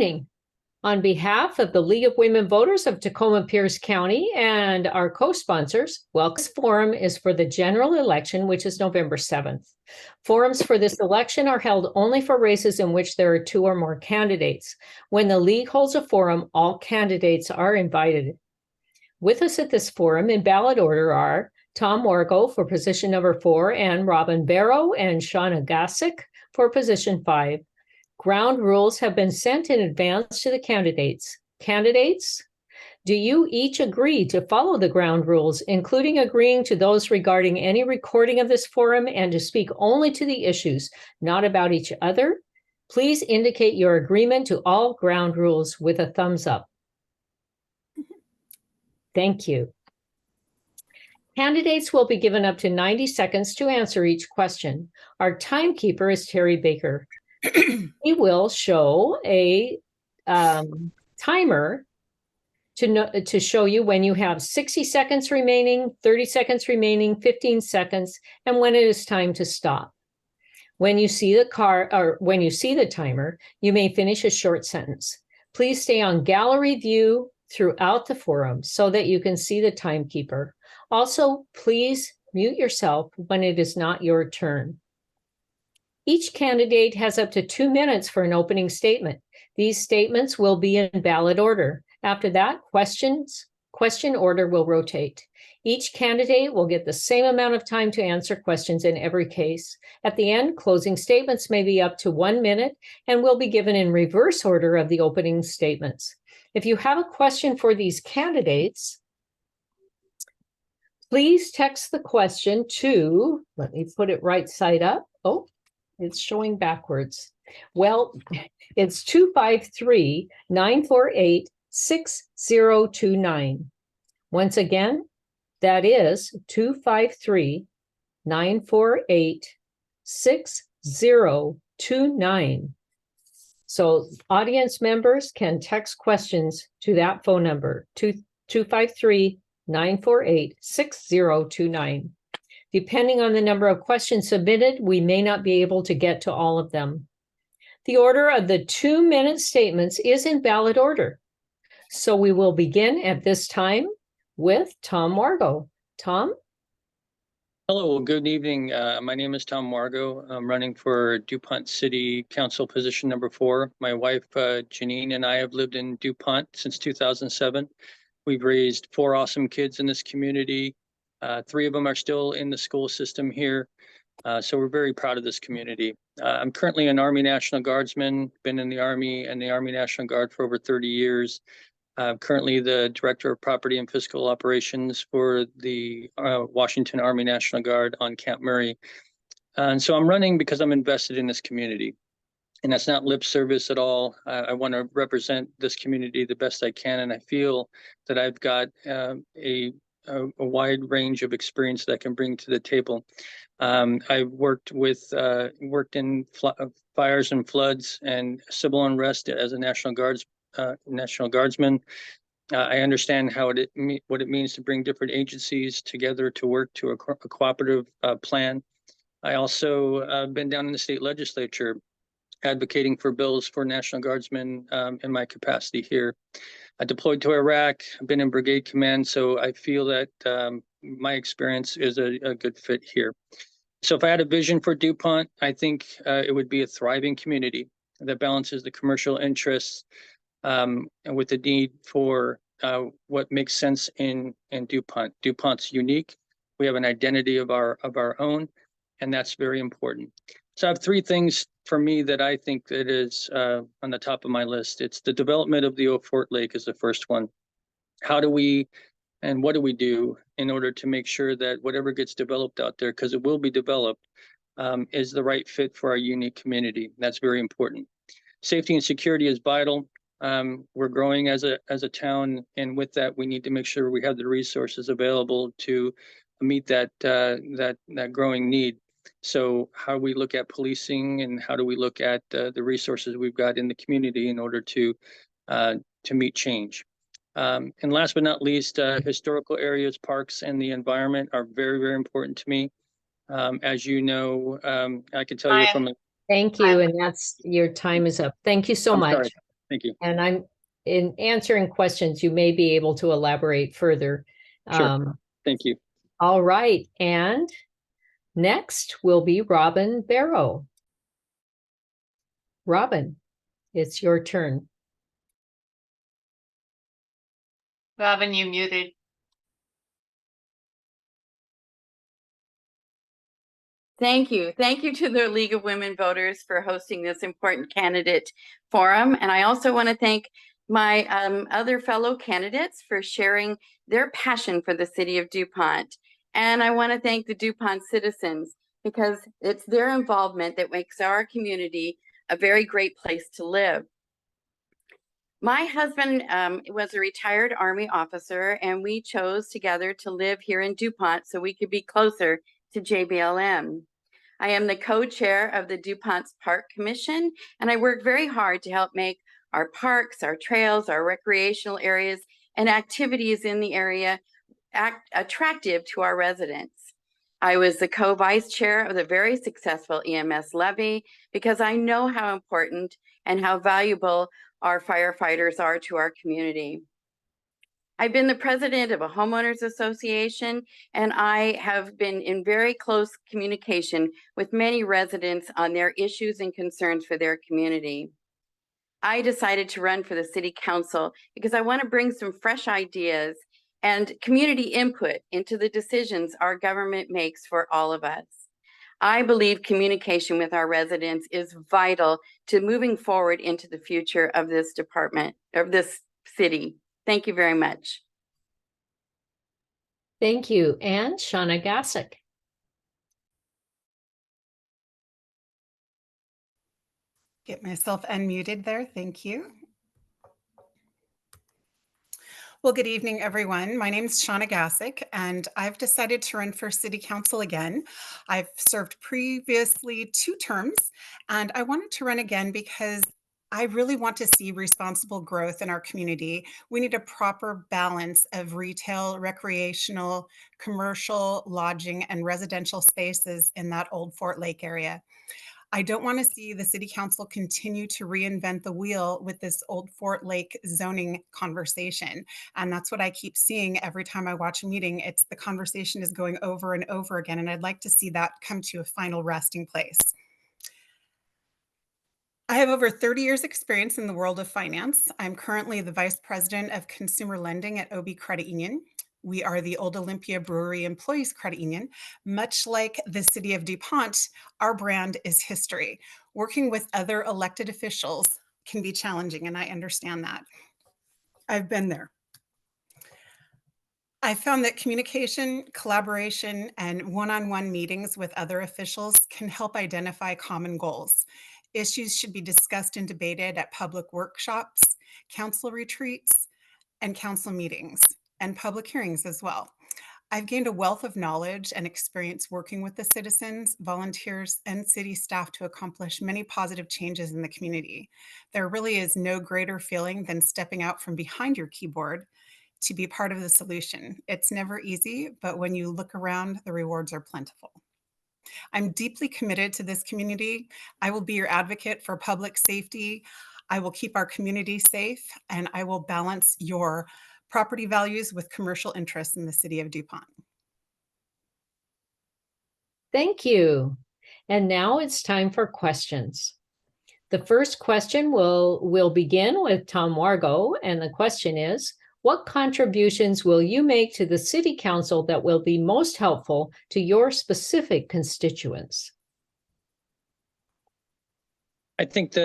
evening. On behalf of the League of Women Voters of Tacoma-Pierce County and our co-sponsors, this forum is for the general election, which is November 7th. Forums for this election are held only for races in which there are 2 or more candidates. When the League holds a forum, all candidates are invited. With us at this forum in ballot order are Tom Wargo for position number 4 and Robin Barrow and Shauna Gassick for position 5. Ground rules have been sent in advance to the candidates. Candidates, do you each agree to follow the ground rules, including agreeing to those regarding any recording of this forum and to speak only to the issues, not about each other? Please indicate your agreement to all ground rules with a thumbs up. Thank you. Candidates will be given up to 90 seconds to answer each question. Our timekeeper is Terry Baker. He will show a timer to show you when you have 60 seconds remaining, 30 seconds remaining, 15 seconds, and when it is time to stop. When you see the timer, you may finish a short sentence. Please stay on gallery view throughout the forum so that you can see the timekeeper. Also, please mute yourself when it is not your turn. Each candidate has up to 2 minutes for an opening statement. These statements will be in ballot order. After that, question order will rotate. Each candidate will get the same amount of time to answer questions in every case. At the end, closing statements may be up to 1 minute and will be given in reverse order of the opening statements. If you have a question for these candidates, please text the question to, let me put it right side up. Oh, it's showing backwards. Well, it's 253-948-6029. Once again, that is 253-948-6029. So audience members can text questions to that phone number, 253-948-6029. Depending on the number of questions submitted, we may not be able to get to all of them. The order of the 2-minute statements is in ballot order. So we will begin at this time with Tom Wargo. Tom? Hello, good evening. My name is Tom Wargo. I'm running for DuPont City Council position number 4. My wife, Janine, and I have lived in DuPont since 2007. We've raised 4 awesome kids in this community. 3 of them are still in the school system here. So we're very proud of this community. I'm currently an Army National Guardsman, been in the Army and the Army National Guard for over 30 years. Currently the Director of Property and Fiscal Operations for the Washington Army National Guard on Camp Murray. And so I'm running because I'm invested in this community. And that's not lip service at all. I want to represent this community the best I can. And I feel that I've got a wide range of experience that I can bring to the table. I've worked in fires and floods and civil unrest as a National Guardsman. I understand what it means to bring different agencies together to work to a cooperative plan. I also been down in the state legislature advocating for bills for National Guardsmen in my capacity here. I deployed to Iraq, I've been in brigade command, so I feel that my experience is a good fit here. So if I had a vision for DuPont, I think it would be a thriving community that balances the commercial interests and with the need for what makes sense in DuPont. DuPont's unique. We have an identity of our own, and that's very important. So I have 3 things for me that I think that is on the top of my list. It's the development of the Eau Forte Lake is the first one. How do we and what do we do in order to make sure that whatever gets developed out there, because it will be developed, is the right fit for our unique community? That's very important. Safety and security is vital. We're growing as a town, and with that, we need to make sure we have the resources available to meet that growing need. So how we look at policing and how do we look at the resources we've got in the community in order to meet change. And last but not least, historical areas, parks, and the environment are very, very important to me. As you know, I can tell you from the— Thank you, and that's your time is up. Thank you so much. Sorry. Thank you. And I'm in answering questions, you may be able to elaborate further. Sure. Thank you. All right. And next will be Robin Barrow. Robin, it's your turn. Robin, you muted. Thank you. Thank you to the League of Women Voters for hosting this important candidate forum. And I also want to thank my other fellow candidates for sharing their passion for the city of DuPont. And I want to thank the DuPont citizens because it's their involvement that makes our community a very great place to live. My husband was a retired Army officer, and we chose together to live here in DuPont so we could be closer to JBLM. I am the co-chair of the DuPont's Park Commission, and I work very hard to help make our parks, our trails, our recreational areas, and activities in the area attractive to our residents. I was the co-vice chair of the very successful EMS levy because I know how important and how valuable our firefighters are to our community. I've been the president of a homeowners association, and I have been in very close communication with many residents on their issues and concerns for their community. I decided to run for the city council because I want to bring some fresh ideas and community input into the decisions our government makes for all of us. I believe communication with our residents is vital to moving forward into the future of this department, of this city. Thank you very much. Thank you. And Shauna Gassick. Get myself unmuted there. Thank you. Well, good evening, everyone. My name is Shauna Gassick, and I've decided to run for City Council again. I've served previously 2 terms, and I wanted to run again because I really want to see responsible growth in our community. We need a proper balance of retail, recreational, commercial, lodging, and residential spaces in that old Fort Lake area. I don't want to see the city council continue to reinvent the wheel with this old Fort Lake zoning conversation. And that's what I keep seeing every time I watch a meeting. It's the conversation is going over and over again. And I'd like to see that come to a final resting place. I have over 30 years experience in the world of finance. I'm currently the Vice President of Consumer Lending at OB Credit Union. We are the Old Olympia Brewery Employees Credit Union. Much like the city of DuPont, our brand is history. Working with other elected officials can be challenging, and I understand that. I've been there. I found that communication, collaboration, and one-on-one meetings with other officials can help identify common goals. Issues should be discussed and debated at public workshops, council retreats, and council meetings, and public hearings as well. I've gained a wealth of knowledge and experience working with the citizens, volunteers, and city staff to accomplish many positive changes in the community. There really is no greater feeling than stepping out from behind your keyboard to be part of the solution. It's never easy, but when you look around, the rewards are plentiful. I'm deeply committed to this community. I will be your advocate for public safety. I will keep our community safe, and I will balance your property values with commercial interests in the city of DuPont. Thank you. And now it's time for questions. The first question will begin with Tom Wargo, and the question is, what contributions will you make to the city council that will be most helpful to your specific constituents? I think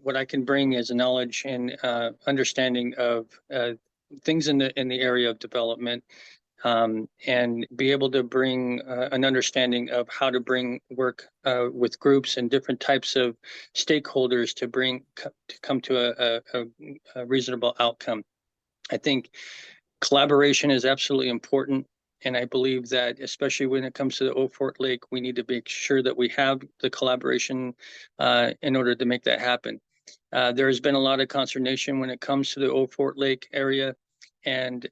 what I can bring is a knowledge and understanding of things in the area of development, and be able to bring an understanding of how to bring work with groups and different types of stakeholders to come to a reasonable outcome. I think collaboration is absolutely important. And I believe that, especially when it comes to the Old Fort Lake, we need to make sure that we have the collaboration in order to make that happen. There has been a lot of consternation when it comes to the Old Fort Lake area, and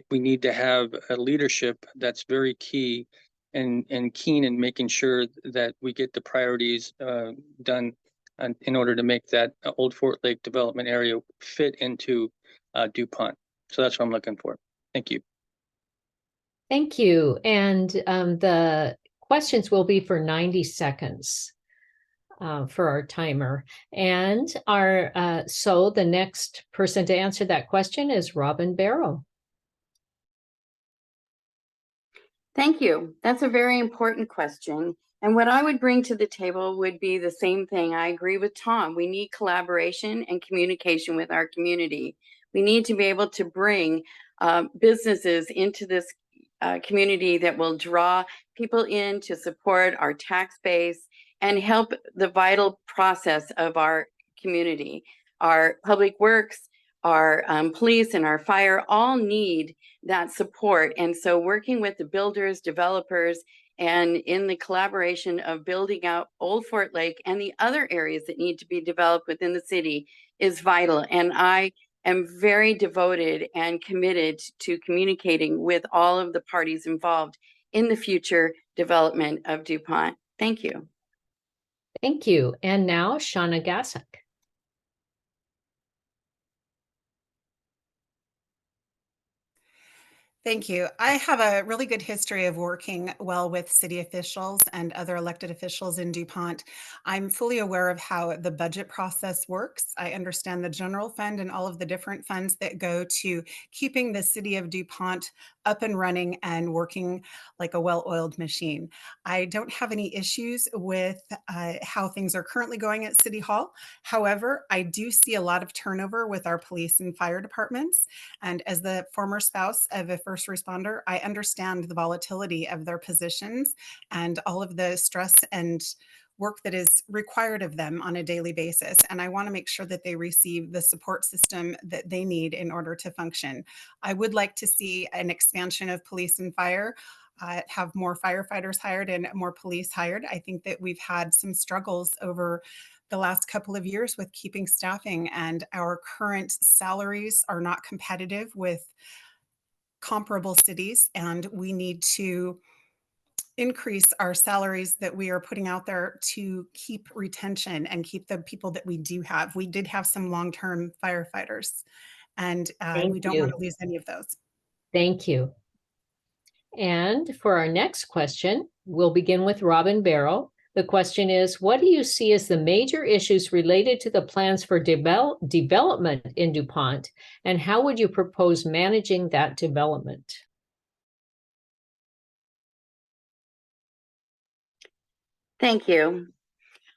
we need to have a leadership that's very key and keen in making sure that we get the priorities done in order to make that Old Fort Lake development area fit into DuPont. So that's what I'm looking for. Thank you. Thank you. And the questions will be for 90 seconds for our timer. And so the next person to answer that question is Robin Barrow. Thank you. That's a very important question. And what I would bring to the table would be the same thing. I agree with Tom. We need collaboration and communication with our community. We need to be able to bring businesses into this community that will draw people in to support our tax base and help the vital process of our community. Our public works, our police, and our fire all need that support. And so working with the builders, developers, and in the collaboration of building out Old Fort Lake and the other areas that need to be developed within the city is vital. And I am very devoted and committed to communicating with all of the parties involved in the future development of DuPont. Thank you. Thank you. And now Shauna Gasak. Thank you. I have a really good history of working well with city officials and other elected officials in DuPont. I'm fully aware of how the budget process works. I understand the general fund and all of the different funds that go to keeping the city of DuPont up and running and working like a well-oiled machine. I don't have any issues with how things are currently going at City Hall. However, I do see a lot of turnover with our police and fire departments. And as the former spouse of a first responder, I understand the volatility of their positions and all of the stress and work that is required of them on a daily basis. And I want to make sure that they receive the support system that they need in order to function. I would like to see an expansion of police and fire, have more firefighters hired and more police hired. I think that we've had some struggles over the last couple of years with keeping staffing, and our current salaries are not competitive with comparable cities, and we need to increase our salaries that we are putting out there to keep retention and keep the people that we do have. We did have some long-term firefighters, and we don't want to lose any of those. Thank you. And for our next question, we'll begin with Robin Barrow. The question is, what do you see as the major issues related to the plans for development in DuPont, and how would you propose managing that development? Thank you.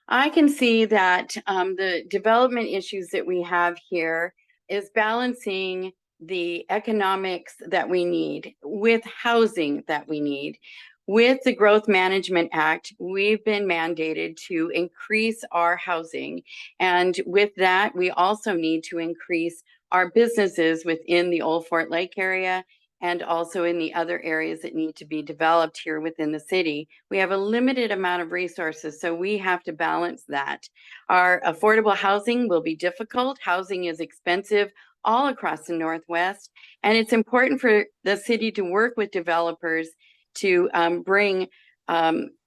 I can see that the development issues that we have here is balancing the economics that we need with housing that we need. With the Growth Management Act, we've been mandated to increase our housing. And with that, we also need to increase our businesses within the Old Fort Lake area and also in the other areas that need to be developed here within the city. We have a limited amount of resources, so we have to balance that. Our affordable housing will be difficult. Housing is expensive all across the Northwest, and it's important for the city to work with developers to bring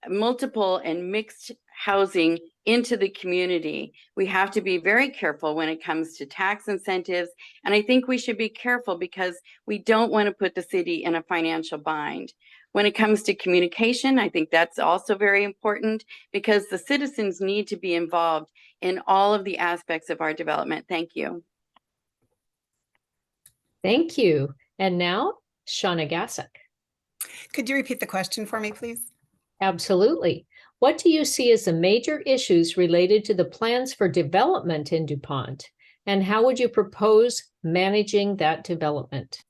multiple and mixed housing into the community. We have to be very careful when it comes to tax incentives. And I think we should be careful because we don't want to put the city in a financial bind. When it comes to communication, I think that's also very important because the citizens need to be involved in all of the aspects of our development. Thank you. Thank you. And now, Shauna Gasak. Could you repeat the question for me, please? Absolutely. What do you see as the major issues related to the plans for development in DuPont, and how would you propose managing that development?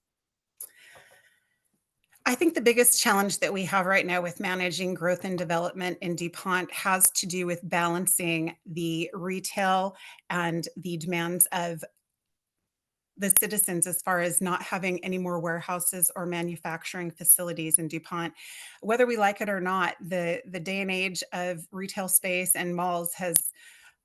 I think the biggest challenge that we have right now with managing growth and development in DuPont has to do with balancing the retail and the demands of the citizens as far as not having any more warehouses or manufacturing facilities in DuPont. Whether we like it or not, the day and age of retail space and malls has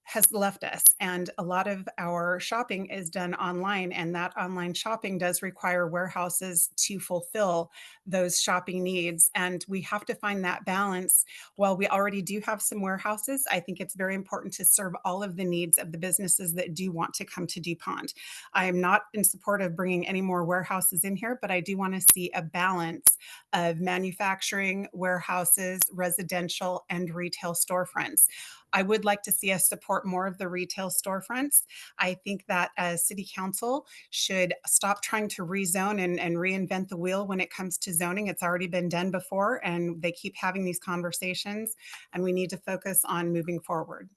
has left us, and a lot of our shopping is done online, and that online shopping does require warehouses to fulfill those shopping needs, and we have to find that balance. While we already do have some warehouses, I think it's very important to serve all of the needs of the businesses that do want to come to DuPont. I am not in support of bringing any more warehouses in here, but I do want to see a balance of manufacturing, warehouses, residential, and retail storefronts. I would like to see us support more of the retail storefronts. I think that as City Council should stop trying to rezone and reinvent the wheel when it comes to zoning. It's already been done before, and they keep having these conversations, and we need to focus on moving forward.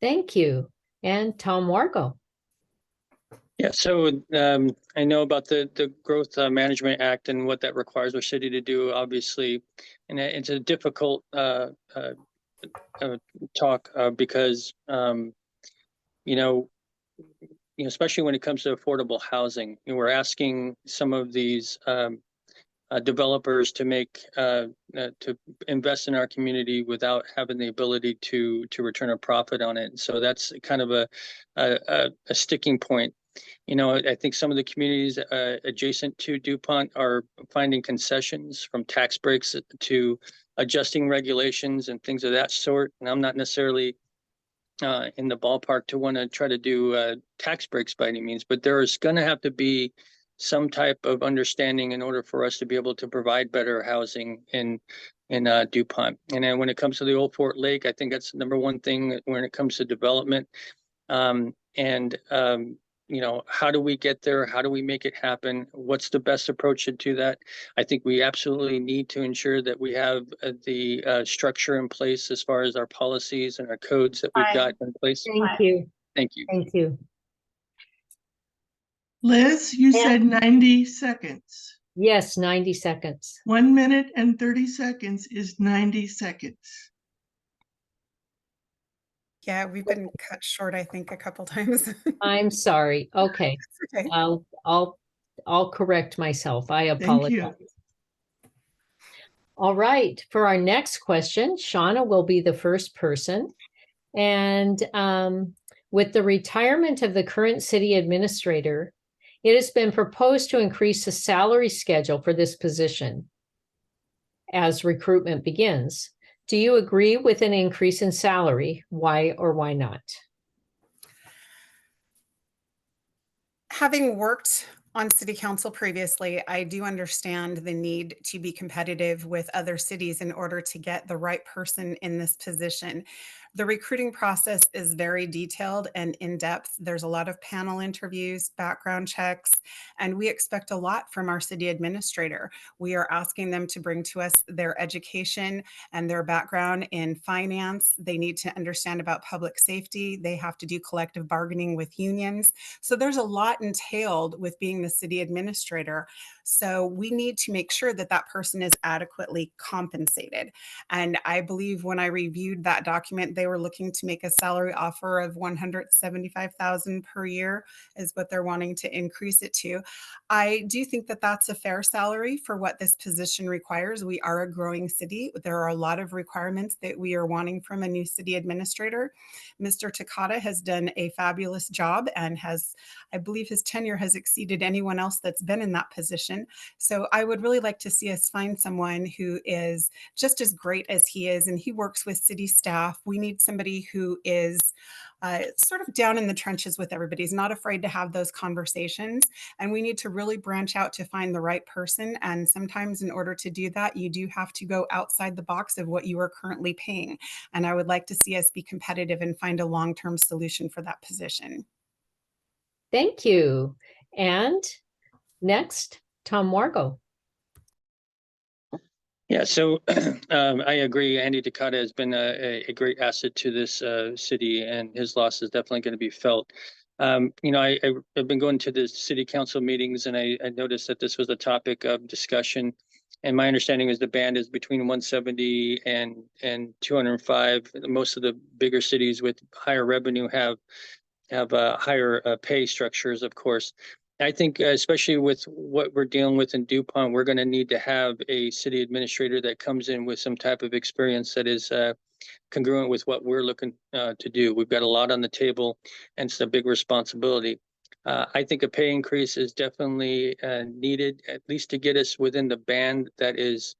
Thank you. And Tom Wargo. Yeah, so I know about the Growth Management Act and what that requires our city to do, obviously, and it's a difficult talk because especially when it comes to affordable housing, we're asking some of these developers to to invest in our community without having the ability to return a profit on it. So that's kind of a sticking point. I think some of the communities adjacent to DuPont are finding concessions, from tax breaks to adjusting regulations and things of that sort. And I'm not necessarily in the ballpark to want to try to do tax breaks by any means, but there is going to have to be some type of understanding in order for us to be able to provide better housing in DuPont. And then when it comes to the Old Fort Lake, I think that's the number one thing when it comes to development. How do we get there? How do we make it happen? What's the best approach to do that? I think we absolutely need to ensure that we have the structure in place as far as our policies and our codes that we've got in place. Thank you. Thank you. Thank you. Liz, you said 90 seconds. Yes, 90 seconds. 1 minute and 30 seconds is 90 seconds. Yeah, we've been cut short, I think, a couple times. I'm sorry. Okay. Okay. I'll correct myself. I Thank apologize. you. All right. For our next question, Shauna will be the first person. And with the retirement of the current city administrator, it has been proposed to increase the salary schedule for this position as recruitment begins. Do you agree with an increase in salary? Why or why not? Having worked on city council previously, I do understand the need to be competitive with other cities in order to get the right person in this position. The recruiting process is very detailed and in-depth. There's a lot of panel interviews, background checks, and we expect a lot from our city administrator. We are asking them to bring to us their education and their background in finance. They need to understand about public safety. They have to do collective bargaining with unions. So there's a lot entailed with being the city administrator. So we need to make sure that that person is adequately compensated. And I believe when I reviewed that document, they were looking to make a salary offer of $175,000 per year is what they're wanting to increase it to. I do think that that's a fair salary for what this position requires. We are a growing city. There are a lot of requirements that we are wanting from a new city administrator. Mr. Takata has done a fabulous job and I believe his tenure has exceeded anyone else that's been in that position. So I would really like to see us find someone who is just as great as he is, and he works with city staff. We need somebody who is sort of down in the trenches with everybody. He's not afraid to have those conversations, and we need to really branch out to find the right person. And sometimes in order to do that, you do have to go outside the box of what you are currently paying. And I would like to see us be competitive and find a long-term solution for that position. Thank you. And next, Tom Wargo. Yeah, so I agree. Andy Takata has been a great asset to this city, and his loss is definitely going to be felt. I've been going to the city council meetings, and I noticed that this was a topic of discussion. And my understanding is the band is between 170 and 205. Most of the bigger cities with higher revenue have higher pay structures, of course. I think especially with what we're dealing with in DuPont, we're going to need to have a city administrator that comes in with some type of experience that is congruent with what we're looking to do. We've got a lot on the table, and it's a big responsibility. I think a pay increase is definitely needed, at least to get us within the band that is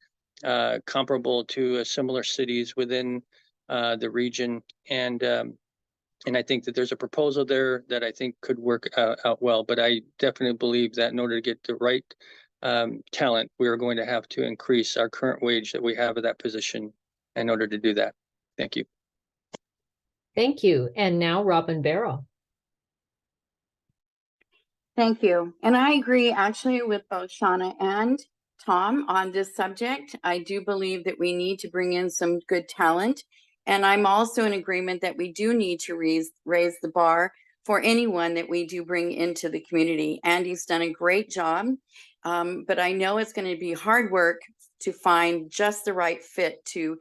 comparable to similar cities within the region. And I think that there's a proposal there that I think could work out well. But I definitely believe that in order to get the right talent, we are going to have to increase our current wage that we have at that position in order to do that. Thank you. Thank you. And now Robin Barrow. Thank you. And I agree actually with both Shauna and Tom on this subject. I do believe that we need to bring in some good talent. And I'm also in agreement that we do need to raise the bar for anyone that we do bring into the community. Andy's done a great job, but I know it's going to be hard work to find just the right fit to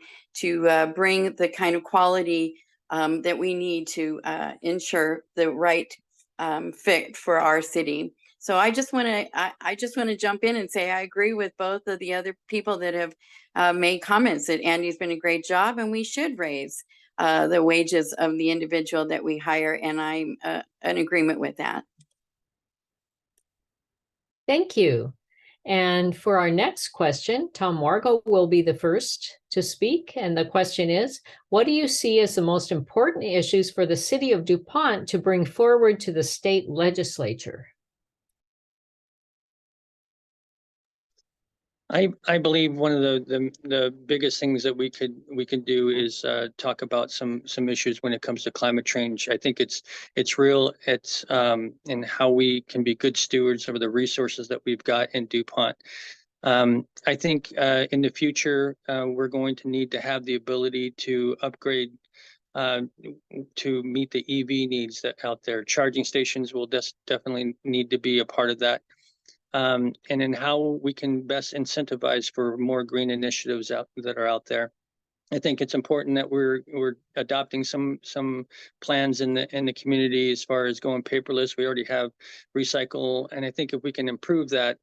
bring the kind of quality that we need to ensure the right fit for our city. So I just want to jump in and say I agree with both of the other people that have made comments that Andy's been a great job, and we should raise the wages of the individual that we hire, and I'm in agreement with that. Thank you. And for our next question, Tom Wargo will be the first to speak. And the question is, what do you see as the most important issues for the city of DuPont to bring forward to the state legislature? I believe one of the biggest things that we could do is talk about some issues when it comes to climate change. I think it's real. It's and how we can be good stewards of the resources that we've got in DuPont. I think in the future we're going to need to have the ability to upgrade to meet the EV needs that out there. Charging stations will definitely need to be a part of that. And in how we can best incentivize for more green initiatives that are out there. I think it's important that we're adopting some plans in the community as far as going paperless. We already have recycle, and I think if we can improve that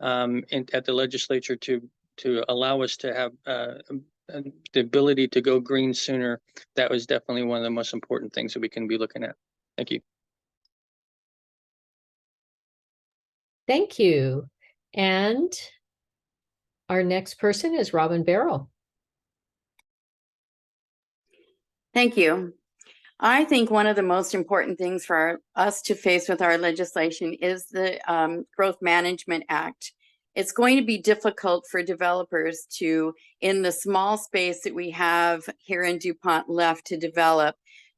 at the legislature to allow us to have the ability to go green sooner, that was definitely one of the most important things that we can be looking at. Thank you. Thank you. And our next person is Robin Barrow. Thank you. I think one of the most important things for us to face with our legislation is the Growth Management Act. It's going to be difficult for developers to, in the small space that we have here in DuPont left to develop,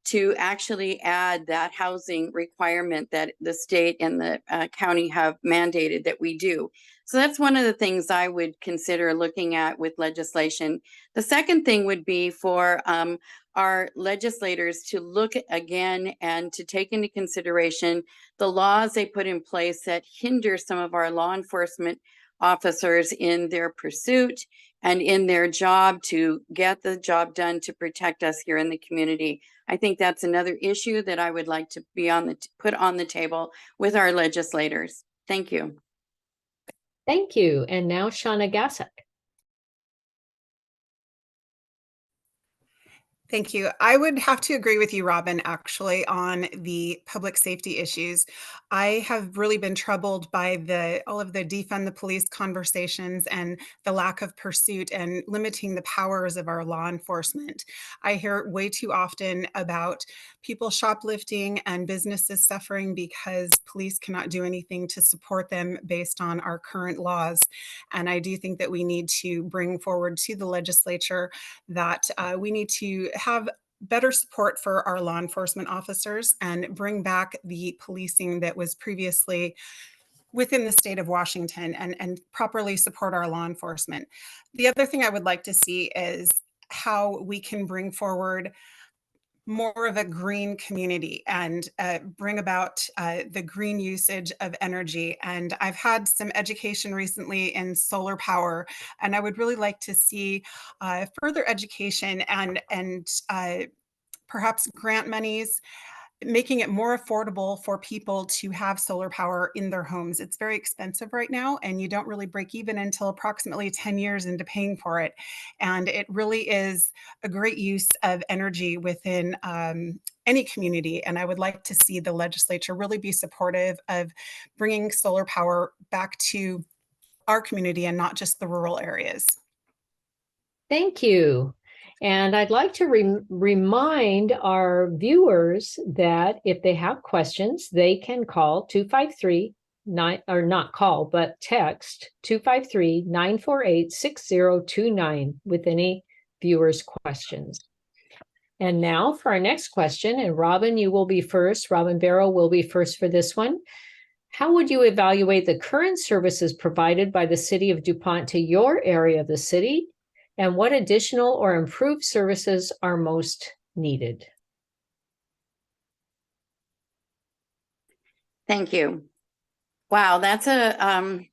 to actually add that housing requirement that the state and the county have mandated that we do. So that's one of the things I would consider looking at with legislation. The second thing would be for our legislators to look again and to take into consideration the laws they put in place that hinder some of our law enforcement officers in their pursuit and in their job to get the job done to protect us here in the community. I think that's another issue that I would like to be put on the table with our legislators. Thank you. Thank you. And now Shauna Gasak. Thank you. I would have to agree with you, Robin, actually, on the public safety issues. I have really been troubled by all of the defund the police conversations and the lack of pursuit and limiting the powers of our law enforcement. I hear way too often about people shoplifting and businesses suffering because police cannot do anything to support them based on our current laws. And I do think that we need to bring forward to the legislature that we need to have better support for our law enforcement officers and bring back the policing that was previously within the state of Washington and properly support our law enforcement. The other thing I would like to see is how we can bring forward more of a green community and bring about the green usage of energy. And I've had some education recently in solar power, and I would really like to see further education and perhaps grant monies making it more affordable for people to have solar power in their homes. It's very expensive right now, and you don't really break even until approximately 10 years into paying for it. And it really is a great use of energy within any community. And I would like to see the legislature really be supportive of bringing solar power back to our community and not just the rural areas. Thank you. And I'd like to remind our viewers that if they have questions, they can call 253-9, or not call, but text 253-948-6029 with any viewers' questions. And now for our next question, and Robin, you will be first. Robin Barrow will be first for this one. How would you evaluate the current services provided by the city of DuPont to your area of the city? And what additional or improved services are most needed? Thank you. Wow, that's a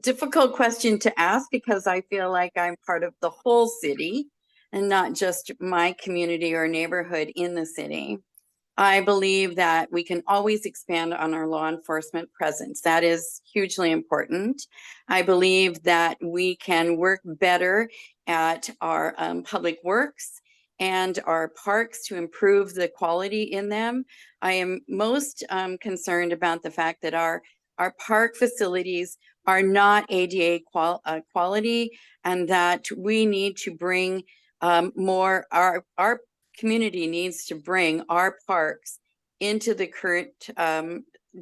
difficult question to ask because I feel like I'm part of the whole city and not just my community or neighborhood in the city. I believe that we can always expand on our law enforcement presence. That is hugely important. I believe that we can work better at our public works and our parks to improve the quality in them. I am most concerned about the fact that our park facilities are not ADA quality, and that we need to bring more, our community needs to bring our parks into the current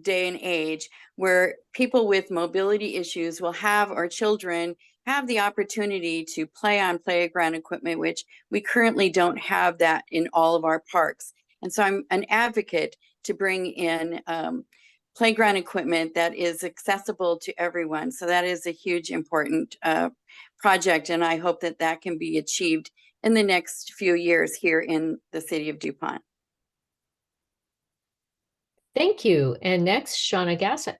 day and age where people with mobility issues will have, or children have, the opportunity to play on playground equipment, which we currently don't have that in all of our parks. And so I'm an advocate to bring in playground equipment that is accessible to everyone. So that is a huge important project, and I hope that that can be achieved in the next few years here in the city of DuPont. Thank you. And next, Shauna Gassick.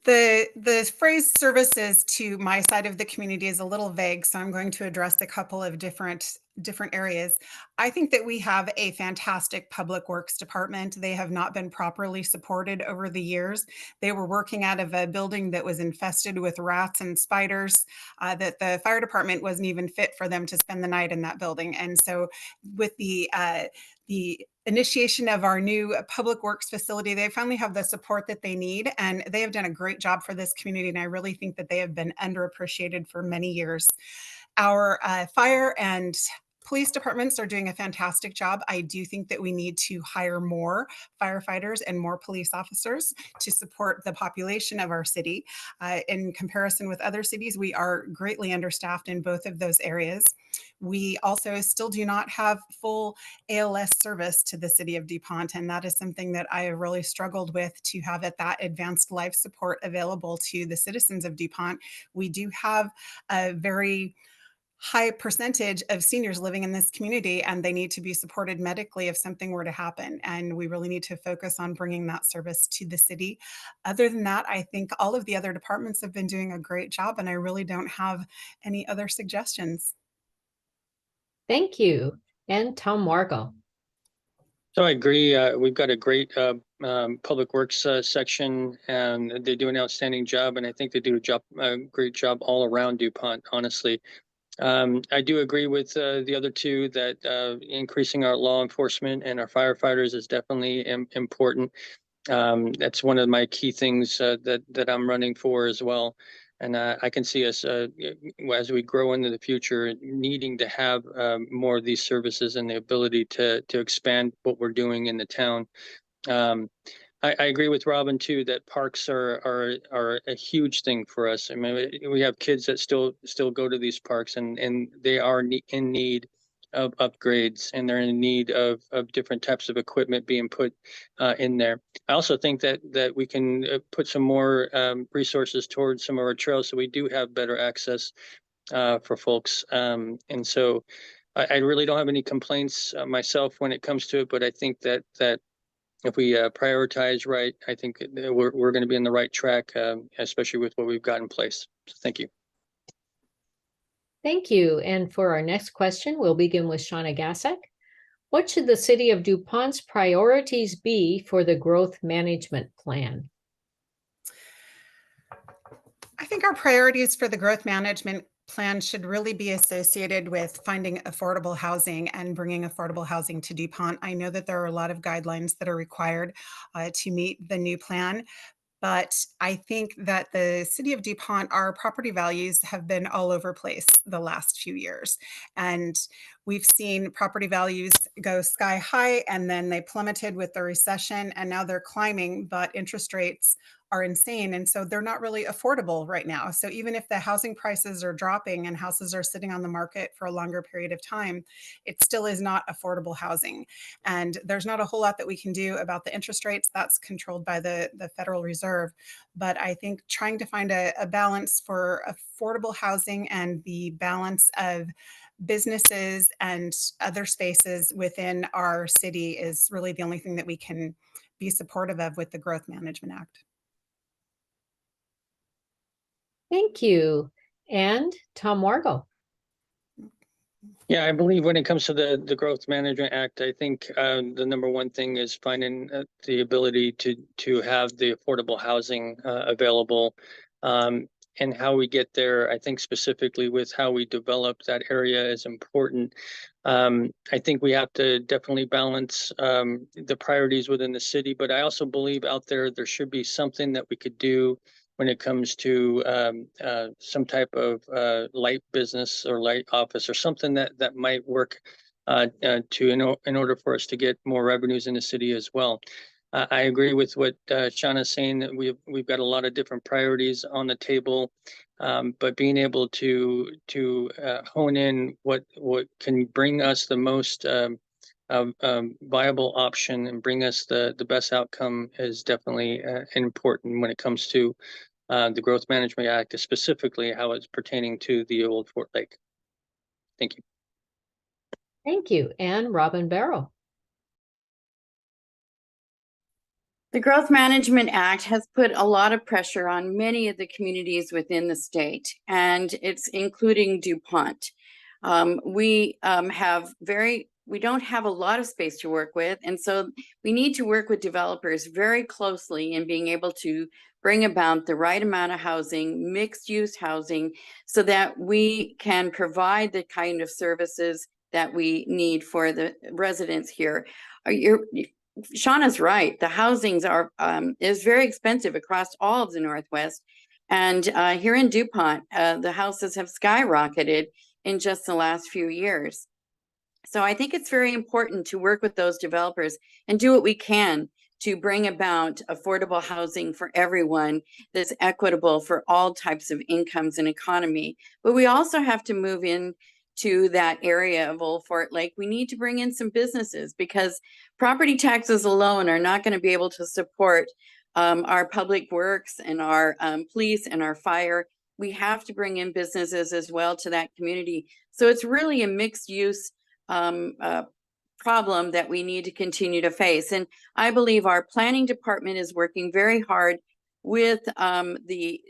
The phrase services to my side of the community is a little vague, so I'm going to address a couple of different areas. I think that we have a fantastic public works department. They have not been properly supported over the years. They were working out of a building that was infested with rats and spiders, that the fire department wasn't even fit for them to spend the night in that building. And so with the initiation of our new public works facility, they finally have the support that they need, and they have done a great job for this community. And I really think that they have been underappreciated for many years. Our fire and police departments are doing a fantastic job. I do think that we need to hire more firefighters and more police officers to support the population of our city. In comparison with other cities, we are greatly understaffed in both of those areas. We also still do not have full ALS service to the city of DuPont, and that is something that I have really struggled with, to have that advanced life support available to the citizens of DuPont. We do have a very high percentage of seniors living in this community, and they need to be supported medically if something were to happen. And we really need to focus on bringing that service to the city. Other than that, I think all of the other departments have been doing a great job, and I really don't have any other suggestions. Thank you. And Tom Margo. So I agree. We've got a great public works section, and they do an outstanding job. And I think they do a great job all around DuPont, honestly. I do agree with the other two that increasing our law enforcement and our firefighters is definitely important. That's one of my key things that I'm running for as well. And I can see us, as we grow into the future, needing to have more of these services and the ability to expand what we're doing in the town. I agree with Robin too that parks are a huge thing for us. I mean, we have kids that still go to these parks, and they are in need of upgrades, and they're in need of different types of equipment being put in there. I also think that we can put some more resources towards some of our trails, so we do have better access for folks. And so I really don't have any complaints myself when it comes to it, but I think that if we prioritize right, I think we're going to be in the right track, especially with what we've got in place. So thank you. Thank you. And for our next question, we'll begin with Shauna Gasek. What should the city of DuPont's priorities be for the growth management plan? I think our priorities for the growth management plan should really be associated with finding affordable housing and bringing affordable housing to DuPont. I know that there are a lot of guidelines that are required to meet the new plan, but I think that the city of DuPont, our property values have been all over place the last few years. And we've seen property values go sky high and then they plummeted with the recession and now they're climbing, but interest rates are insane. And so they're not really affordable right now. So even if the housing prices are dropping and houses are sitting on the market for a longer period of time, it still is not affordable housing. And there's not a whole lot that we can do about the interest rates. That's controlled by the Federal Reserve. But I think trying to find a balance for affordable housing and the balance of businesses and other spaces within our city is really the only thing that we can be supportive of with the Growth Management Act. Thank you. And Tom Wargo. Yeah, I believe when it comes to the Growth Management Act, I think the number one thing is finding the ability to have the affordable housing available. And how we get there, I think specifically with how we develop that area is important. I think we have to definitely balance the priorities within the city, but I also believe out there should be something that we could do when it comes to some type of light business or light office or something that might work in order for us to get more revenues in the city as well. I agree with what Shauna's saying, that we've got a lot of different priorities on the table, but being able to hone in what can bring us the most viable option and bring us the best outcome is definitely important when it comes to the Growth Management Act, specifically how it's pertaining to the old Fort Lake. Thank you. Thank you. And Robin Barrow. The Growth Management Act has put a lot of pressure on many of the communities within the state, and it's including DuPont. We don't have a lot of space to work with, and so we need to work with developers very closely in being able to bring about the right amount of housing, mixed use housing, so that we can provide the kind of services that we need for the residents here. Shauna's right. The housings is very expensive across all of the Northwest. And here in DuPont, the houses have skyrocketed in just the last few years. So I think it's very important to work with those developers and do what we can to bring about affordable housing for everyone that's equitable for all types of incomes and economy. But we also have to move in to that area of Old Fort Lake. We need to bring in some businesses because property taxes alone are not going to be able to support our public works and our police and our fire. We have to bring in businesses as well to that community. So it's really a mixed use problem that we need to continue to face. And I believe our planning department is working very hard with the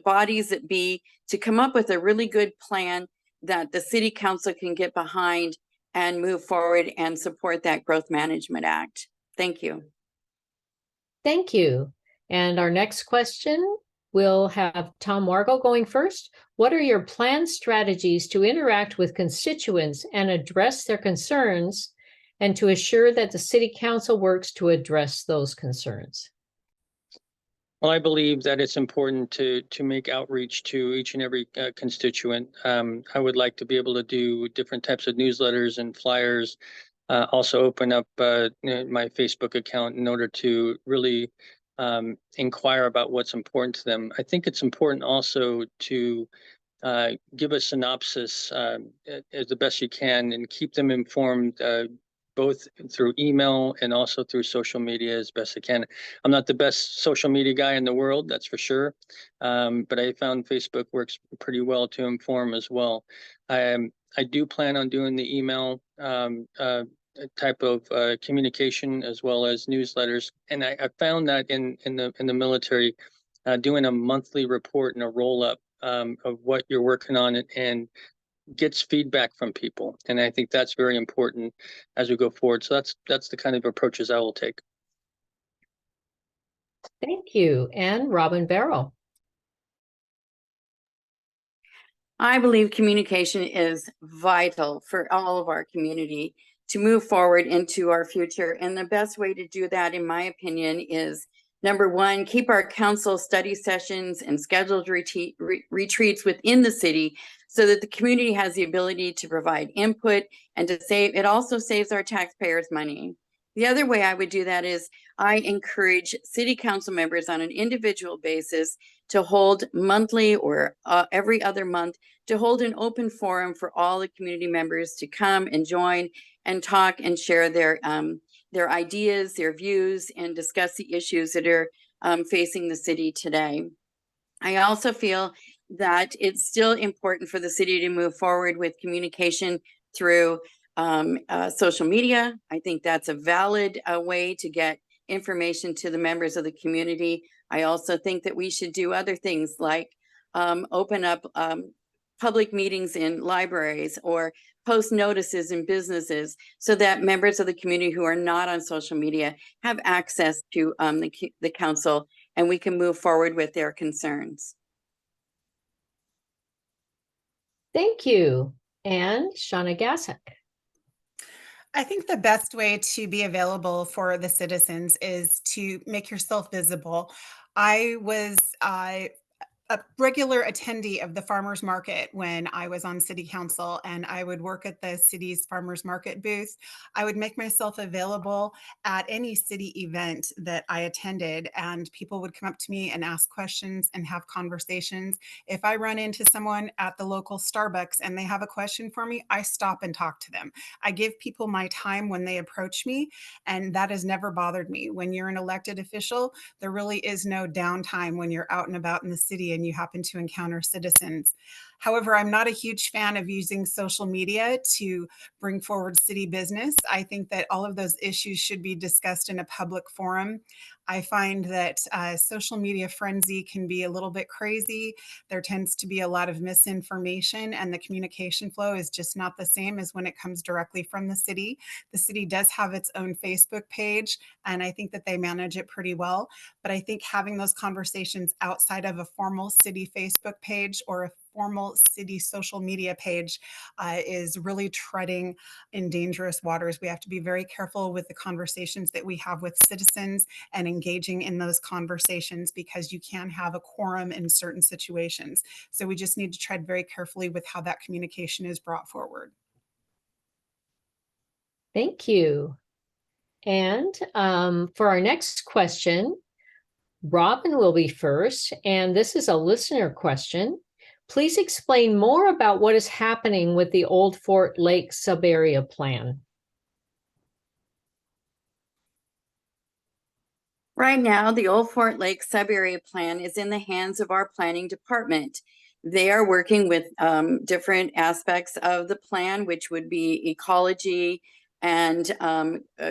bodies that be to come up with a really good plan that the city council can get behind and move forward and support that Growth Management Act. Thank you. Thank you. And our next question, we'll have Tom Wargo going first. What are your planned strategies to interact with constituents and address their concerns, and to assure that the city council works to address those concerns? Well, I believe that it's important to make outreach to each and every constituent. I would like to be able to do different types of newsletters and flyers. Also open up my Facebook account in order to really inquire about what's important to them. I think it's important also to give a synopsis as the best you can and keep them informed, both through email and also through social media as best I can. I'm not the best social media guy in the world, that's for sure. But I found Facebook works pretty well to inform as well. I do plan on doing the email type of communication as well as newsletters. And I found that in the military, doing a monthly report and a roll up of what you're working on and gets feedback from people. And I think that's very important as we go forward. So that's the kind of approaches I will take. Thank you. And Robin Barrow. I believe communication is vital for all of our community to move forward into our future. And the best way to do that, in my opinion, is number one, keep our council study sessions and scheduled retreats within the city so that the community has the ability to provide input and to save. It also saves our taxpayers money. The other way I would do that is I encourage city council members on an individual basis to hold monthly or every other month to hold an open forum for all the community members to come and join and talk and share their ideas, their views, and discuss the issues that are facing the city today. I also feel that it's still important for the city to move forward with communication through social media. I think that's a valid way to get information to the members of the community. I also think that we should do other things like open up public meetings in libraries or post notices in businesses so that members of the community who are not on social media have access to the council and we can move forward with their concerns. Thank you. And Shauna Gassick. I think the best way to be available for the citizens is to make yourself visible. I was a regular attendee of the farmers market when I was on city council, and I would work at the city's farmers market booth. I would make myself available at any city event that I attended, and people would come up to me and ask questions and have conversations. If I run into someone at the local Starbucks and they have a question for me, I stop and talk to them. I give people my time when they approach me, and that has never bothered me. When you're an elected official, there really is no downtime when you're out and about in the city and you happen to encounter citizens. However, I'm not a huge fan of using social media to bring forward city business. I think that all of those issues should be discussed in a public forum. I find that social media frenzy can be a little bit crazy. There tends to be a lot of misinformation, and the communication flow is just not the same as when it comes directly from the city. The city does have its own Facebook page, and I think that they manage it pretty well. But I think having those conversations outside of a formal city Facebook page or a formal city social media page is really treading in dangerous waters. We have to be very careful with the conversations that we have with citizens and engaging in those conversations, because you can have a quorum in certain situations. So we just need to tread very carefully with how that communication is brought forward. Thank you. And for our next question, Robin will be first, and this is a listener question. Please explain more about what is happening with the Old Fort Lake sub-area plan. Right now, the Old Fort Lake sub-area plan is in the hands of our planning department. They are working with different aspects of the plan, which would be ecology and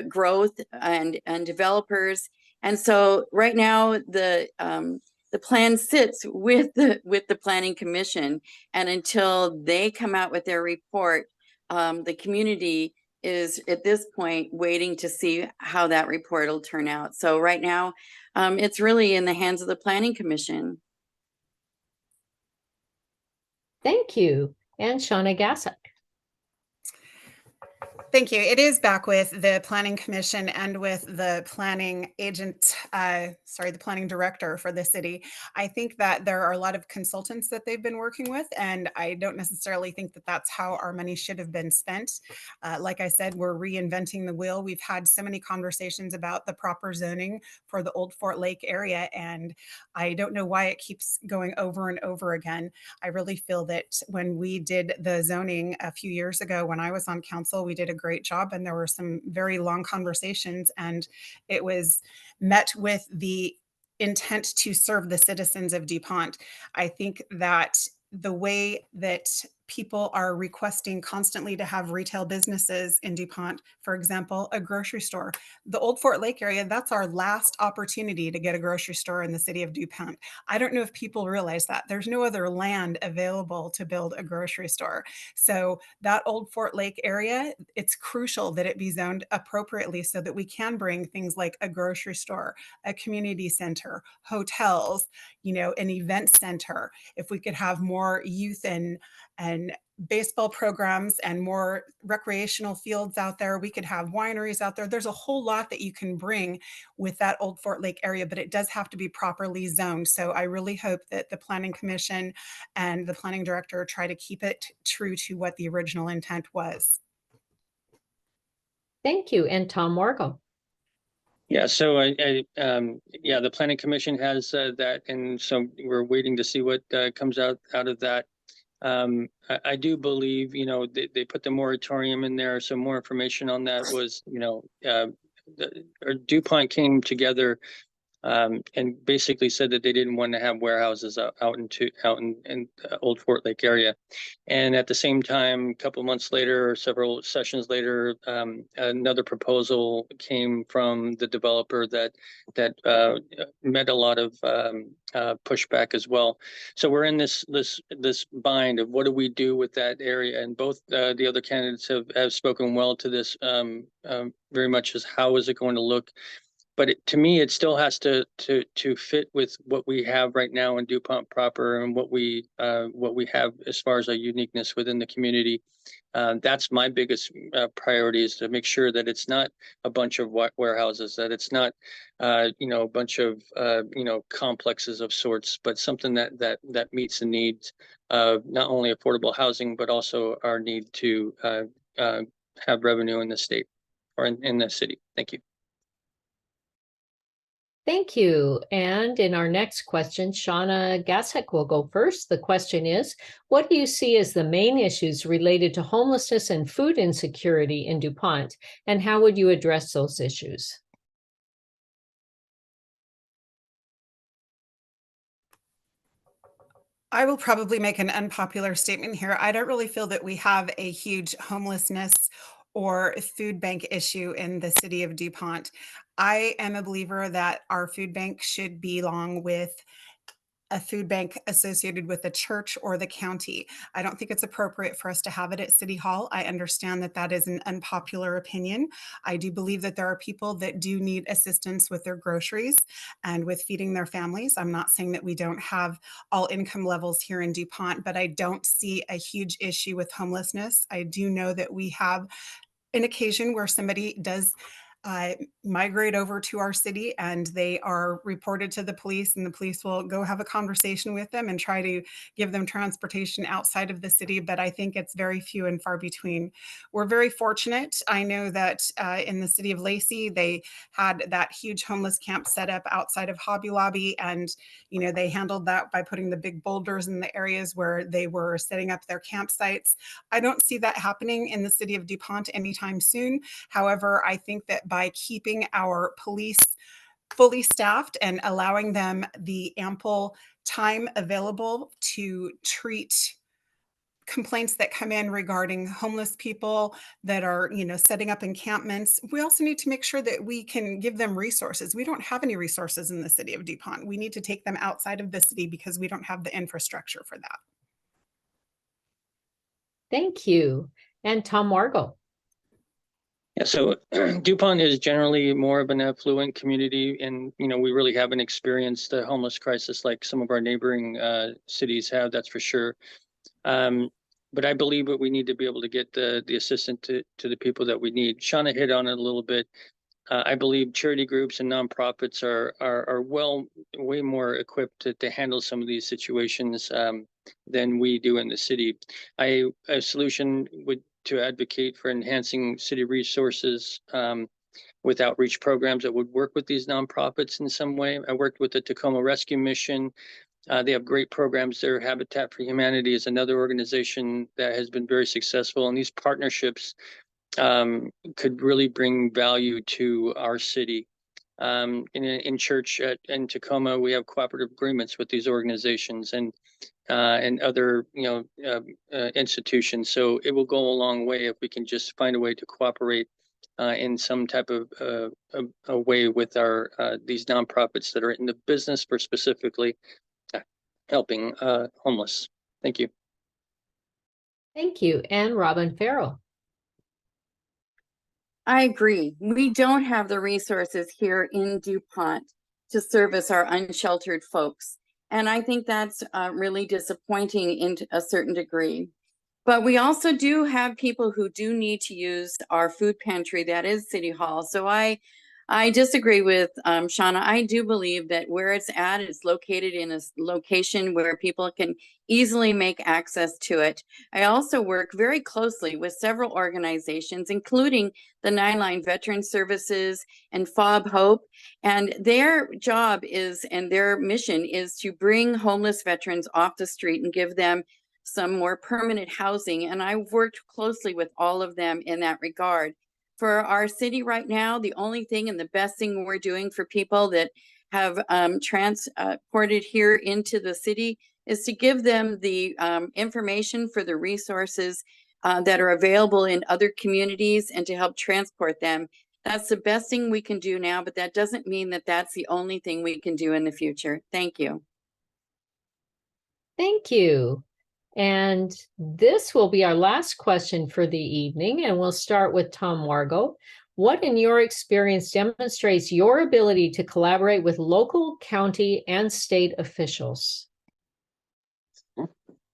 growth and developers. And so right now, the plan sits with the Planning Commission, and until they come out with their report, the community is at this point waiting to see how that report will turn out. So right now, it's really in the hands of the Planning Commission. Thank you. And Shauna Gassick. Thank you. It is back with the Planning Commission and with the planning agent, the planning director for the city. I think that there are a lot of consultants that they've been working with, and I don't necessarily think that that's how our money should have been spent. Like I said, we're reinventing the wheel. We've had so many conversations about the proper zoning for the Old Fort Lake area, and I don't know why it keeps going over and over again. I really feel that when we did the zoning a few years ago, when I was on council, we did a great job, and there were some very long conversations, and it was met with the intent to serve the citizens of DuPont. I think that the way that people are requesting constantly to have retail businesses in DuPont. For example, a grocery store. The Old Fort Lake area, that's our last opportunity to get a grocery store in the city of DuPont. I don't know if people realize that. There's no other land available to build a grocery store. So that Old Fort Lake area, it's crucial that it be zoned appropriately so that we can bring things like a grocery store, a community center, hotels, an event center. If we could have more youth and baseball programs and more recreational fields out there, we could have wineries out there. There's a whole lot that you can bring with that Old Fort Lake area, but it does have to be properly zoned. So I really hope that the Planning Commission and the planning director try to keep it true to what the original intent was. Thank you. And Tom Wargo. Yeah, so the Planning Commission has that, and so we're waiting to see what comes out of that. I do believe, they put the moratorium in there, so more information on that was, DuPont came together and basically said that they didn't want to have warehouses out in Old Fort Lake area. And at the same time, a couple months later, or several sessions later, another proposal came from the developer that met a lot of pushback as well. So we're in this bind of what do we do with that area, and both the other candidates have spoken well to this very much as how is it going to look. But to me, it still has to fit with what we have right now in DuPont proper and what we have as far as our uniqueness within the community. That's my biggest priority, is to make sure that it's not a bunch of warehouses, that it's not a bunch of complexes of sorts, but something that meets the needs of not only affordable housing but also our need to have revenue in the state or in the city. Thank you. Thank you. And in our next question, Shauna Gasek will go first. The question is, what do you see as the main issues related to homelessness and food insecurity in DuPont, and how would you address those issues? I will probably make an unpopular statement here. I don't really feel that we have a huge homelessness or food bank issue in the city of DuPont. I am a believer that our food bank should belong with a food bank associated with the church or the county. I don't think it's appropriate for us to have it at City Hall. I understand that that is an unpopular opinion. I do believe that there are people that do need assistance with their groceries and with feeding their families. I'm not saying that we don't have all income levels here in DuPont, but I don't see a huge issue with homelessness. I do know that we have an occasion where somebody does migrate over to our city and they are reported to the police, and the police will go have a conversation with them and try to give them transportation outside of the city. But I think it's very few and far between. We're very fortunate. I know that in the city of Lacey, they had that huge homeless camp set up outside of Hobby Lobby. And, they handled that by putting the big boulders in the areas where they were setting up their campsites. I don't see that happening in the city of DuPont anytime soon. However, I think that by keeping our police fully staffed and allowing them the ample time available to treat complaints that come in regarding homeless people that are, setting up encampments, we also need to make sure that we can give them resources. We don't have any resources in the city of DuPont. We need to take them outside of the city because we don't have the infrastructure for that. Thank you. And Tom Wargo. Yeah, so DuPont is generally more of an affluent community, and we really haven't experienced the homeless crisis like some of our neighboring cities have. That's for sure. But I believe that we need to be able to get the assistance to the people that we need. Shauna hit on it a little bit. I believe charity groups and nonprofits are way more equipped to handle some of these situations than we do in the city. A solution would to advocate for enhancing city resources with outreach programs that would work with these nonprofits in some way. I worked with the Tacoma Rescue Mission. They have great programs there. Habitat for Humanity is another organization that has been very successful, and these partnerships could really bring value to our city. In church in Tacoma, we have cooperative agreements with these organizations, and and other institutions. So it will go a long way if we can just find a way to cooperate in some type of a way with our these nonprofits that are in the business for specifically helping homeless. Thank you. Thank you. And Robin Farrell. I agree. We don't have the resources here in DuPont to service our unsheltered folks. And I think that's really disappointing in a certain degree. But we also do have people who do need to use our food pantry that is City Hall. So I disagree with Shauna. I do believe that where it's at, it's located in a location where people can easily make access to it. I also work very closely with several organizations, including the Nine Line Veteran Services and FOB Hope. And their job is, and their mission is to bring homeless veterans off the street and give them some more permanent housing. And I've worked closely with all of them in that regard. For our city right now, the only thing and the best thing we're doing for people that have transported here into the city is to give them the information for the resources that are available in other communities and to help transport them. That's the best thing we can do now, but that doesn't mean that that's the only thing we can do in the future. Thank you. Thank you. And this will be our last question for the evening, and we'll start with Tom Wargo. What, in your experience, demonstrates your ability to collaborate with local, county, and state officials?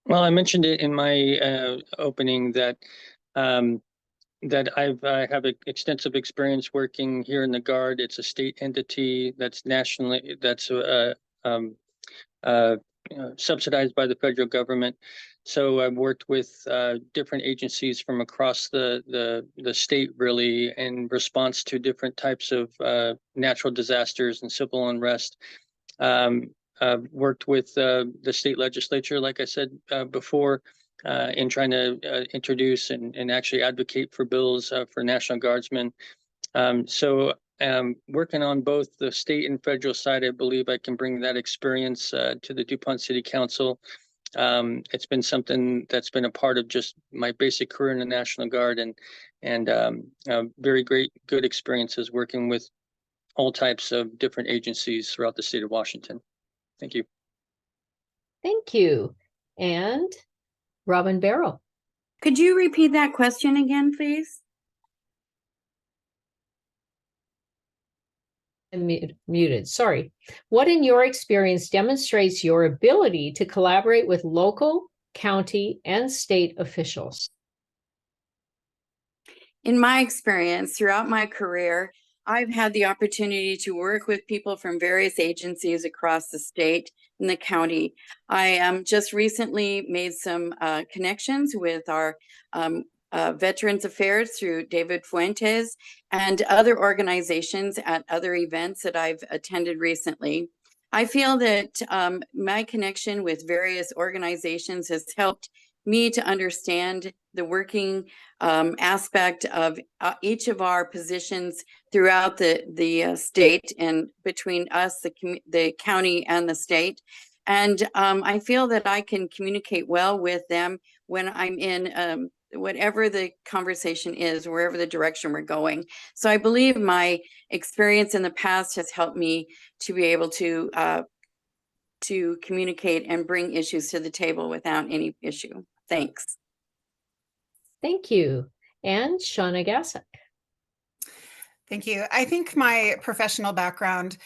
Well, I mentioned it in my opening that that I have extensive experience working here in the Guard. It's a state entity that's nationally subsidized by the federal government. So I've worked with different agencies from across the state, really, in response to different types of natural disasters and civil unrest. I've worked with the state legislature, like I said before, in trying to introduce and actually advocate for bills for National Guardsmen. Working on both the state and federal side, I believe I can bring that experience to the DuPont City Council. It's been something that's been a part of just my basic career in the National Guard, and very good experiences working with all types of different agencies throughout the state of Washington. Thank you. Thank you. And Robin Barrow. Could you repeat that question again, please? I'm muted. Sorry. What, in your experience, demonstrates your ability to collaborate with local, county, and state officials? In my experience, throughout my career, I've had the opportunity to work with people from various agencies across the state and the county. I just recently made some connections with our Veterans Affairs through David Fuentes and other organizations at other events that I've attended recently. I feel that my connection with various organizations has helped me to understand the working aspect of each of our positions throughout the state and between us, the county and the state. And I feel that I can communicate well with them when I'm in whatever the conversation is, wherever the direction we're going. So I believe my experience in the past has helped me to be able to communicate and bring issues to the table without any issue. Thanks. Thank you. And Shauna Gassick. Thank you. I think my professional background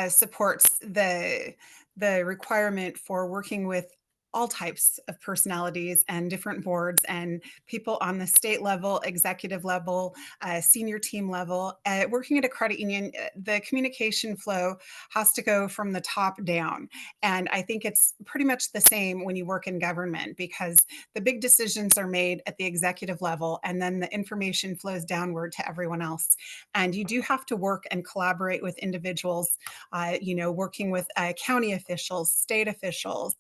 supports the requirement for working with all types of personalities and different boards and people on the state level, executive level, senior team level. Working at a credit union, the communication flow has to go from the top down. And I think it's pretty much the same when you work in government, because the big decisions are made at the executive level and then the information flows downward to everyone else. And you do have to work and collaborate with individuals, working with county officials, state officials,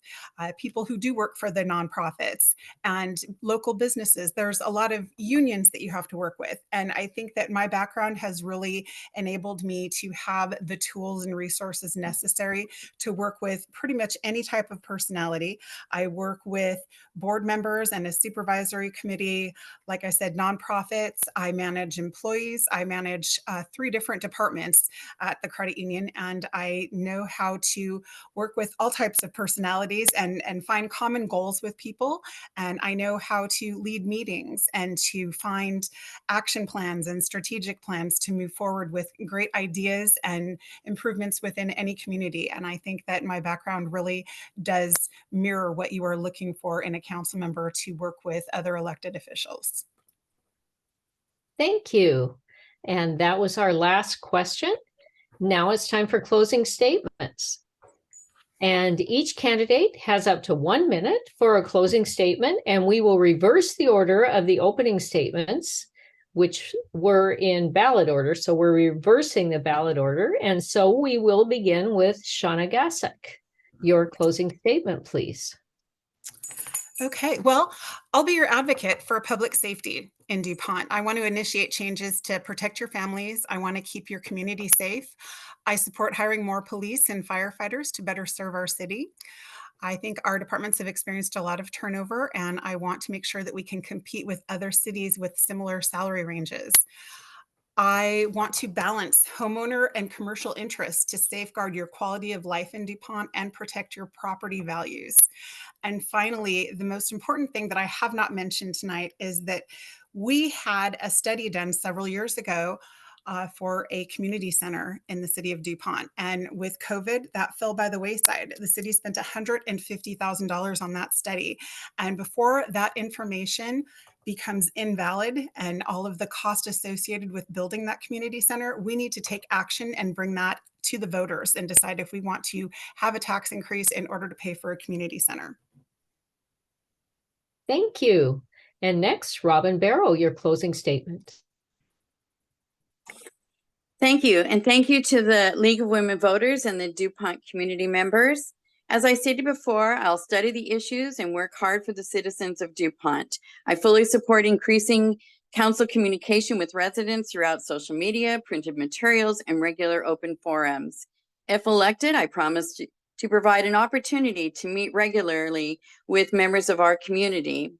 people people who do work for the nonprofits and local businesses. There's a lot of unions that you have to work with. And I think that my background has really enabled me to have the tools and resources necessary to work with pretty much any type of personality. I work with board members and a supervisory committee. Like I said, nonprofits. I manage employees. I manage 3 different departments at the credit union, and I know how to work with all types of personalities and find common goals with people. And I know how to lead meetings and to find action plans and strategic plans to move forward with great ideas and improvements within any community. And I think that my background really does mirror what you are looking for in a council member to work with other elected officials. Thank you. And that was our last question. Now it's time for closing statements. And each candidate has up to 1 minute for a closing statement, and we will reverse the order of the opening statements, which were in ballot order. So we're reversing the ballot order. And so we will begin with Shauna Gasek. Your closing statement, please. Okay, well, I'll be your advocate for public safety in DuPont. I want to initiate changes to protect your families. I want to keep your community safe. I support hiring more police and firefighters to better serve our city. I think our departments have experienced a lot of turnover, and I want to make sure that we can compete with other cities with similar salary ranges. I want to balance homeowner and commercial interests to safeguard your quality of life in DuPont and protect your property values. And finally, the most important thing that I have not mentioned tonight is that we had a study done several years ago for a community center in the city of DuPont. And with COVID, that fell by the wayside. The city spent $150,000 on that study. And before that information becomes invalid and all of the cost associated with building that community center, we need to take action and bring that to the voters and decide if we want to have a tax increase in order to pay for a community center. Thank you. And next, Robin Barrow, your closing statement. Thank you. And thank you to the League of Women Voters and the DuPont community members. As I stated before, I'll study the issues and work hard for the citizens of DuPont. I fully support increasing council communication with residents throughout social media, printed materials, and regular open forums. If elected, I promise to provide an opportunity to meet regularly with members of our community.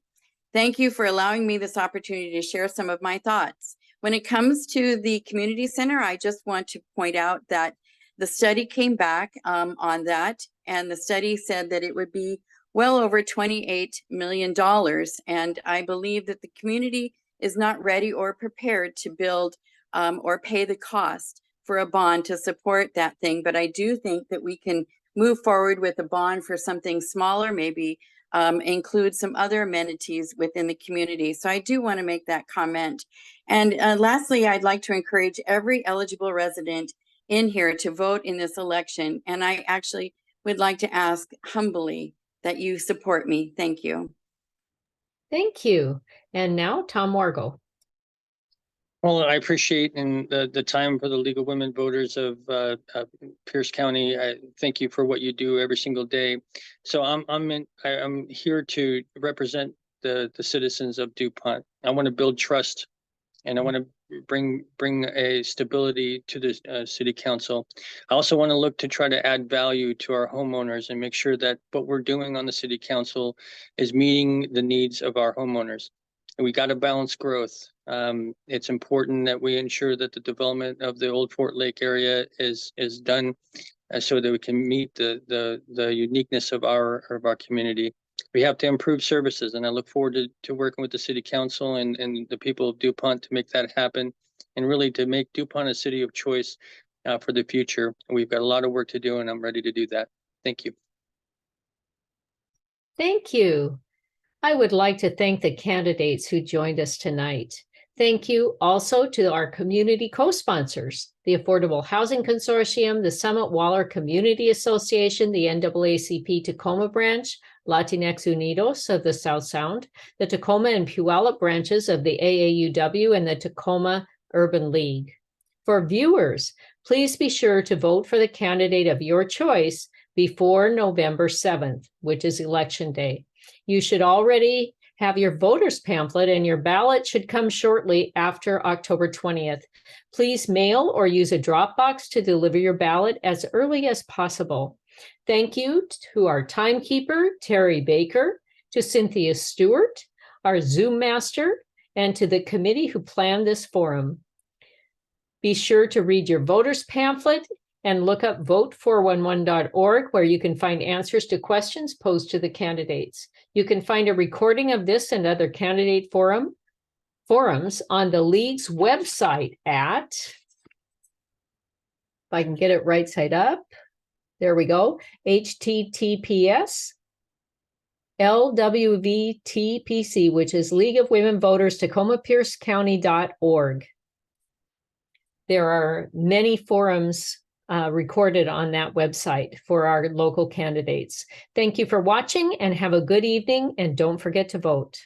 Thank you for allowing me this opportunity to share some of my thoughts. When it comes to the community center, I just want to point out that the study came back on that, and the study said that it would be well over $28 million. And I believe that the community is not ready or prepared to build or pay the cost for a bond to support that thing. But I do think that we can move forward with a bond for something smaller, maybe include some other amenities within the community. So I do want to make that comment. And lastly, I'd like to encourage every eligible resident in here to vote in this election. And I actually would like to ask humbly that you support me. Thank you. Thank you. And now Tom Wargo. Well, I appreciate the time for the League of Women Voters of Pierce County. I thank you for what you do every single day. So I'm here to represent the citizens of DuPont. I want to build trust, and I want to bring a stability to the city council. I also want to look to try to add value to our homeowners and make sure that what we're doing on the city council is meeting the needs of our homeowners. And we got to balance growth. It's important that we ensure that the development of the Old Fort Lake area is done so that we can meet the uniqueness of our community. We have to improve services, and I look forward to working with the city council and the people of DuPont to make that happen, and really to make DuPont a city of choice for the future. We've got a lot of work to do, and I'm ready to do that. Thank you. Thank you. I would like to thank the candidates who joined us tonight. Thank you also to our community co-sponsors, the Affordable Housing Consortium, the Summit Waller Community Association, the NAACP Tacoma branch, Latinx Unidos of the South Sound, the Tacoma and Puyallup branches of the AAUW and the Tacoma Urban League. For viewers, please be sure to vote for the candidate of your choice before November 7th, which is Election Day. You should already have your voter's pamphlet, and your ballot should come shortly after October 20th. Please mail or use a drop box to deliver your ballot as early as possible. Thank you to our timekeeper, Terry Baker, to Cynthia Stewart, our Zoom master, and to the committee who planned this forum. Be sure to read your voter's pamphlet and look up vote411.org, where you can find answers to questions posed to the candidates. You can find a recording of this and other candidate forums on the League's website at, if I can get it right side up, there we go, https://LWVTPC, which is League of Women Voters, Tacoma-Pierce County.org. There are many forums recorded on that website for our local candidates. Thank you for watching and have a good evening, and don't forget to vote.